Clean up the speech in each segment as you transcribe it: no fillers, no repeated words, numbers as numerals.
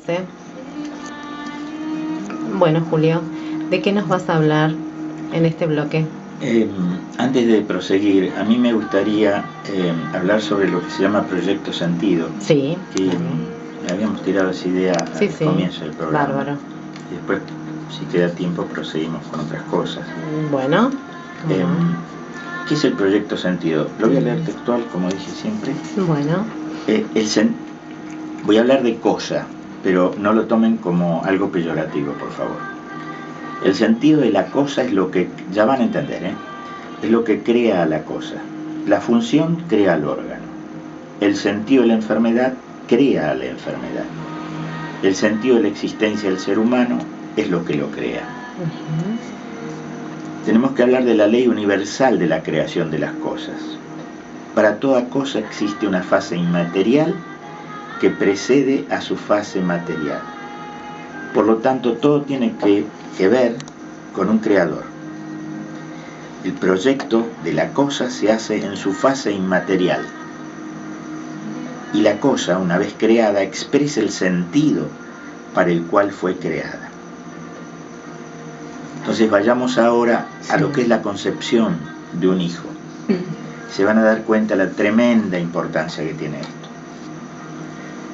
parece. Bueno, Julio, ¿de qué nos vas a hablar en este bloque? Antes de proseguir, a mí me gustaría hablar sobre lo que se llama Proyecto Sentido. Sí. Que habíamos tirado esa idea Sí, al comienzo del programa. Bárbaro. Y después, si queda tiempo, proseguimos con otras cosas. Bueno. ¿Qué es el Proyecto Sentido? Lo voy a leer textual, como dije siempre. Bueno. Voy a hablar de cosa, pero no lo tomen como algo peyorativo, por favor. El sentido de la cosa es lo que, ya van a entender, es lo que crea a la cosa. La función crea al órgano. El sentido de la enfermedad crea a la enfermedad. El sentido de la existencia del ser humano es lo que lo crea. Tenemos que hablar de la ley universal de la creación de las cosas. Para toda cosa existe una fase inmaterial que precede a su fase material. Por lo tanto, todo tiene que ver con un creador. El proyecto de la cosa se hace en su fase inmaterial. Y la cosa, una vez creada, expresa el sentido para el cual fue creada. Entonces vayamos ahora a lo que es la concepción de un hijo. Se van a dar cuenta de la tremenda importancia que tiene esto.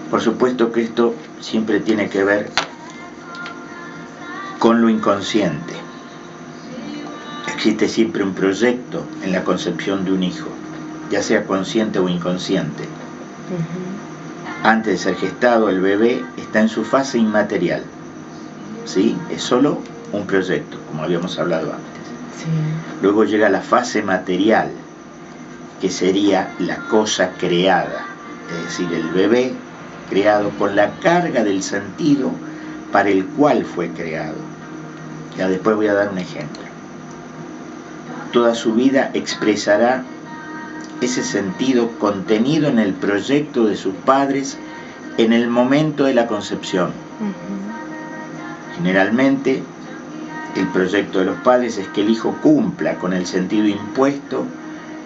Por supuesto que esto siempre tiene que ver con lo inconsciente. Existe siempre un proyecto en la concepción de un hijo, ya sea consciente o inconsciente. Antes de ser gestado, el bebé está en su fase inmaterial. ¿Sí? Es solo un proyecto, como habíamos hablado antes. Sí. Luego llega la fase material, que sería la cosa creada, es decir, el bebé creado con la carga del sentido para el cual fue creado. Ya después voy a dar un ejemplo. Toda su vida expresará ese sentido contenido en el proyecto de sus padres en el momento de la concepción. Generalmente, el proyecto de los padres es que el hijo cumpla con el sentido impuesto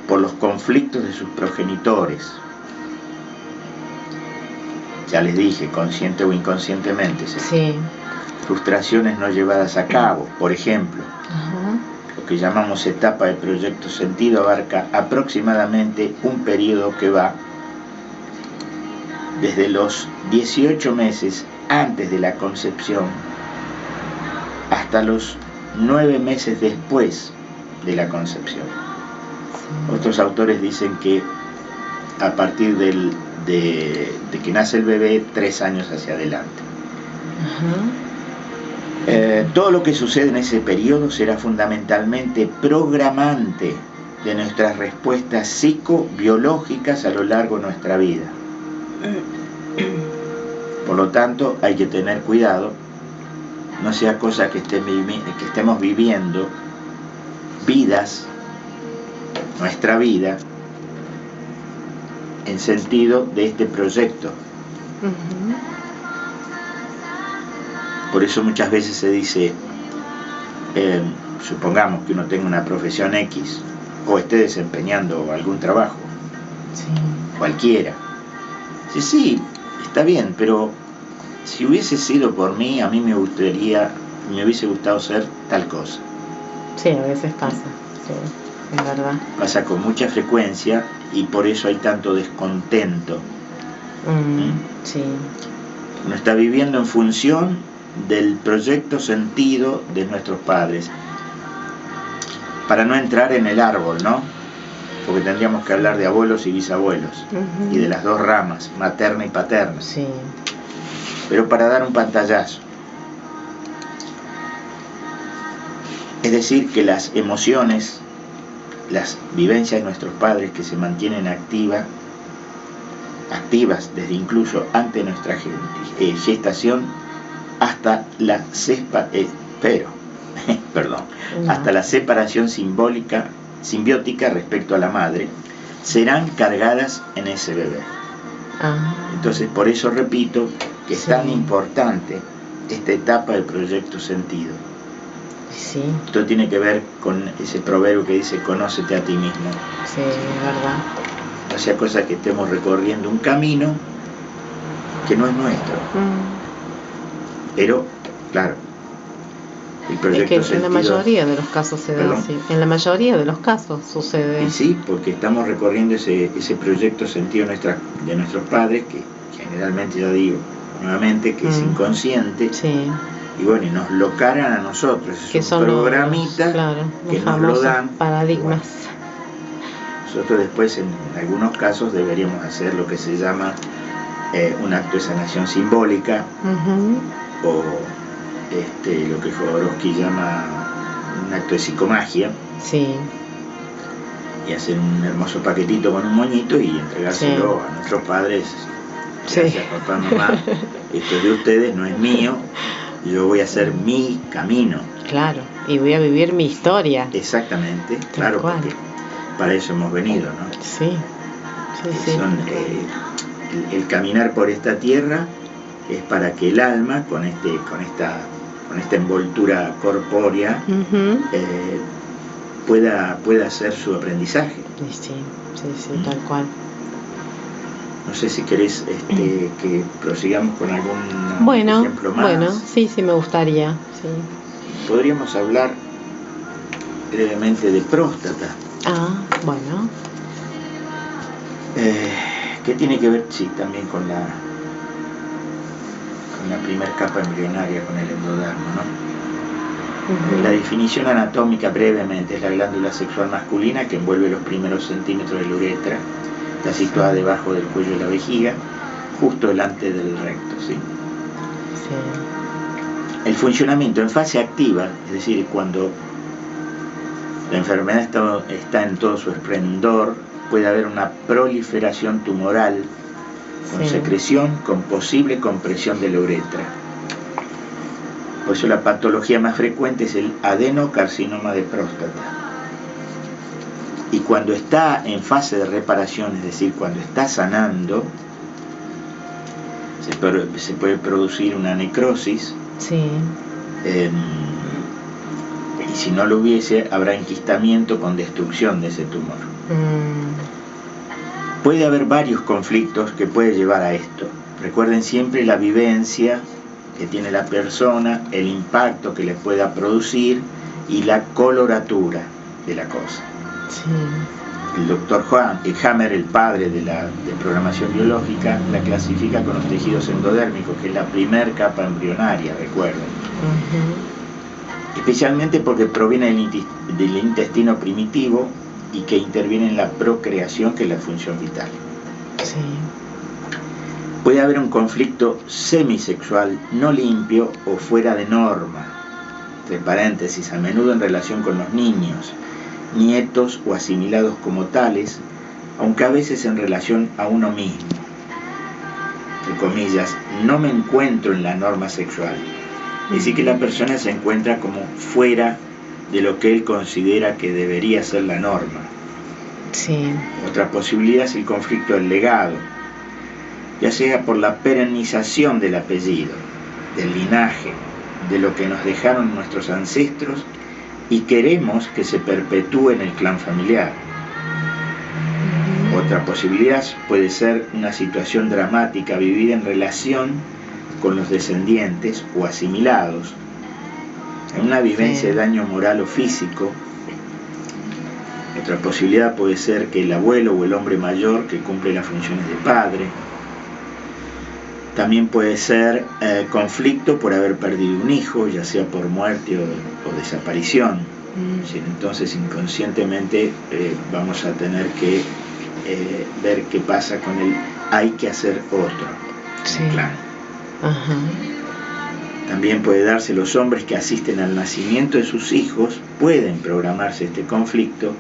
por los conflictos de sus progenitores. Ya les dije, consciente o inconscientemente. Sí. Frustraciones no llevadas a cabo, por ejemplo. Lo que llamamos etapa de proyecto sentido abarca aproximadamente un periodo que va desde los 18 meses antes de la concepción hasta los 9 meses después de la concepción. Otros autores dicen que a partir de que nace el bebé, 3 años hacia adelante. Todo lo que sucede en ese periodo será fundamentalmente programante de nuestras respuestas psicobiológicas a lo largo de nuestra vida. Por lo tanto, hay que tener cuidado, no sea cosa que estemos viviendo vidas, nuestra vida, en sentido de este proyecto. Por eso muchas veces se dice, supongamos que uno tenga una profesión X o esté desempeñando algún trabajo, cualquiera. Sí, está bien, pero si hubiese sido por mí, a mí me hubiese gustado ser tal cosa. Sí, a veces pasa, sí, es verdad. Pasa con mucha frecuencia y por eso hay tanto descontento. Sí. Uno está viviendo en función del proyecto sentido de nuestros padres. Para no entrar en el árbol, ¿no? Porque tendríamos que hablar de abuelos y bisabuelos y de las dos ramas, materna y paterna. Sí. Pero para dar un pantallazo. Es decir, que las emociones, las vivencias de nuestros padres que se mantienen activas desde incluso antes de nuestra gestación hasta la hasta la separación simbiótica respecto a la madre, serán cargadas en ese bebé. Entonces, por eso repito que es tan importante esta etapa del proyecto sentido. Sí. Esto tiene que ver con ese proverbio que dice: conócete a ti mismo. Sí, es verdad. No sea cosa que estemos recorriendo un camino que no es nuestro. Pero, claro, el proyecto Es que en la mayoría de los casos se da así. En la mayoría de los casos sucede. Y sí, porque estamos recorriendo ese proyecto sentido de nuestros padres, que generalmente, ya digo, nuevamente, que es inconsciente. Sí. Y bueno, y nos lo cargan a nosotros. Que es son un programita los que nos lo dan. Paradigmas. Bueno, nosotros después, en algunos casos, deberíamos hacer lo que se llama un acto de sanación simbólica, o lo que Jodorowsky llama un acto de psicomagia. Sí. Y hacer un hermoso paquetito con un moñito y entregárselo a nuestros padres. Gracias, papá, mamá, esto es de ustedes, no es mío, yo voy a hacer mi camino. Claro, y voy a vivir mi historia. Exactamente, claro, porque para eso hemos venido, ¿no? Sí, sí, Son, el caminar por esta tierra es para que el alma, con esta envoltura corpórea, pueda hacer su aprendizaje. Sí, tal cual. No sé si querés que prosigamos con algún ejemplo más. Bueno, sí, me gustaría. Sí. Podríamos hablar brevemente de próstata. Bueno. ¿Qué tiene que ver? Sí, también con la primer capa embrionaria, con el endodermo, ¿no? La definición anatómica brevemente es la glándula sexual masculina que envuelve los primeros centímetros de la uretra. Está situada debajo del cuello de la vejiga, justo delante del recto, ¿sí? El funcionamiento en fase activa, es decir, cuando la enfermedad está en todo su esplendor, puede haber una proliferación tumoral con secreción, con posible compresión de la uretra. Por eso la patología más frecuente es el adenocarcinoma de próstata. Y cuando está en fase de reparación, es decir, cuando está sanando, se puede producir una necrosis. Y si no lo hubiese, habrá enquistamiento con destrucción de ese tumor. Puede haber varios conflictos que pueden llevar a esto. Recuerden siempre la vivencia que tiene la persona, el impacto que le pueda producir y la coloratura de la cosa. El doctor Hammer, el padre de programación biológica, la clasifica con los tejidos endodérmicos, que es la primer capa embrionaria, recuerden. Especialmente porque proviene del intestino primitivo y que interviene en la procreación, que es la función vital. Puede haber un conflicto semisexual no limpio o fuera de norma, entre paréntesis, a menudo en relación con los niños, nietos o asimilados como tales, aunque a veces en relación a uno mismo. Entre comillas, no me encuentro en la norma sexual. Es decir, que la persona se encuentra como fuera de lo que él considera que debería ser la norma. Otra posibilidad es el conflicto del legado, ya sea por la perennización del apellido, del linaje, de lo que nos dejaron nuestros ancestros, y queremos que se perpetúe en el clan familiar. Otra posibilidad puede ser una situación dramática vivida en relación con los descendientes o asimilados, en una vivencia de daño moral o físico. Otra posibilidad puede ser que el abuelo o el hombre mayor que cumple las funciones de padre. También puede ser conflicto por haber perdido un hijo, ya sea por muerte o desaparición. Entonces inconscientemente vamos a tener que ver qué pasa con el hay que hacer otro. Claro. También puede darse los hombres que asisten al nacimiento de sus hijos, pueden programarse este conflicto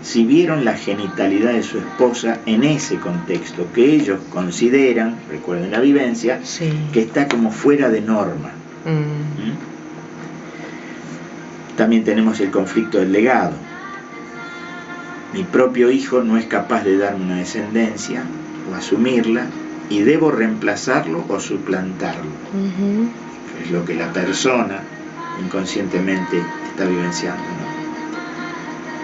si vieron la genitalidad de su esposa en ese contexto que ellos consideran, recuerden la vivencia, que está como fuera de norma. También tenemos el conflicto del legado. Mi propio hijo no es capaz de darme una descendencia o asumirla, y debo reemplazarlo o suplantarlo. Es lo que la persona inconscientemente está vivenciando, ¿no?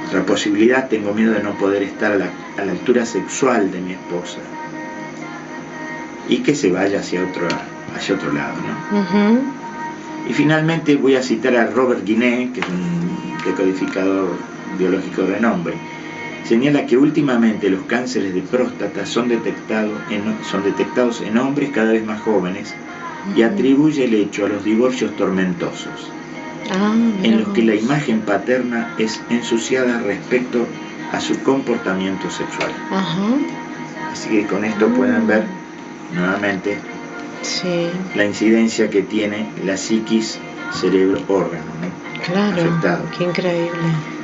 Otra posibilidad, tengo miedo de no poder estar a la altura sexual de mi esposa y que se vaya hacia otro lado, ¿no? Y finalmente voy a citar a Robert Guiné, que es un decodificador biológico de renombre. Señala que últimamente los cánceres de próstata son detectados en hombres cada vez más jóvenes y atribuye el hecho a los divorcios tormentosos, en los que la imagen paterna es ensuciada respecto a su comportamiento sexual. Así que con esto pueden ver nuevamente la incidencia que tiene la psiquis cerebro-órgano, ¿no? Claro, afectado. Qué increíble.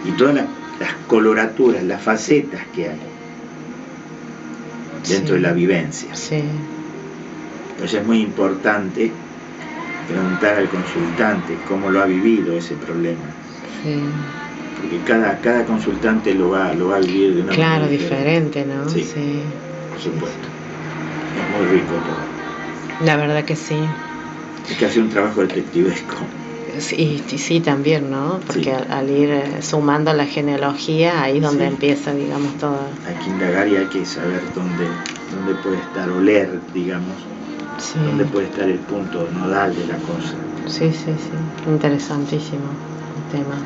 Y todas las coloraturas, las facetas que hay dentro de la vivencia. Entonces es muy importante preguntar al consultante cómo lo ha vivido ese problema. Porque cada consultante lo va a vivir de una manera diferente, ¿no? Sí, por supuesto. Es muy rico todo. La verdad que sí. Es que hace un trabajo detectivesco. Sí, también, ¿no? Porque al ir sumando la genealogía, ahí es donde empieza, digamos, todo. Hay que indagar y hay que saber dónde puede estar, oler, digamos, dónde puede estar el punto nodal de la cosa. Sí. Interesantísimo el tema.